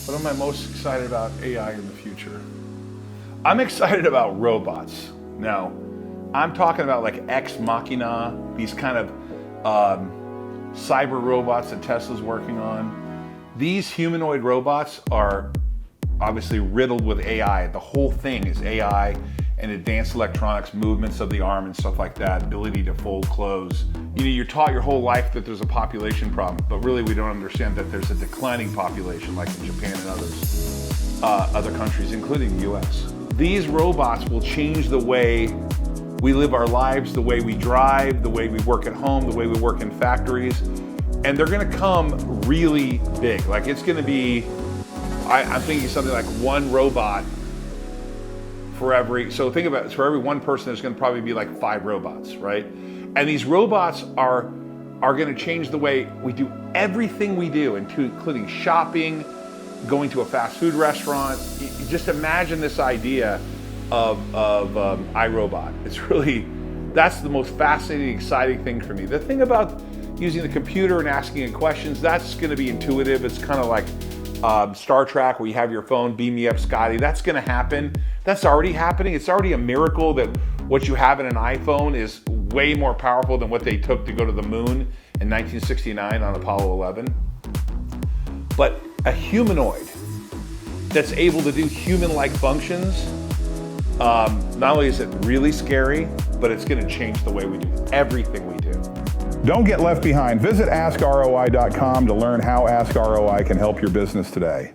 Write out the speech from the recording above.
What am I most excited about AI in the future? I'm excited about robots. Now, I'm talking about like Ex Machina, these kind of cyber robots that Tesla's working on. These humanoid robots are obviously riddled with AI. The whole thing is AI and advanced electronics, movements of the arm and stuff like that, ability to fold clothes. You know, you're taught your whole life that there's a population problem, but really we don't understand that there's a declining population like in Japan and other countries, including the US. These robots will change the way we live our lives, the way we drive, the way we work at home, the way we work in factories, and they're gonna come really big. Like it's gonna be, I'm thinking something like one robot for every, so think about it, for every one person there's gonna probably be like 5 robots, right? And these robots are gonna change the way we do everything we do, including shopping, going to a fast food restaurant. You just imagine this idea of iRobot. It's really, that's the most fascinating, exciting thing for me. The thing about using the computer and asking it questions, that's gonna be intuitive. It's kind of like Star Trek where you have your phone, beam me up, Scotty. That's gonna happen. That's already happening. It's already a miracle that what you have in an iPhone is way more powerful than what they took to go to the moon in 1969 on Apollo 11. But a humanoid that's able to do human-like functions, not only is it really scary, but it's gonna change the way we do everything we do. Don't get left behind. Visit askROI.com to learn how askROI can help your business today.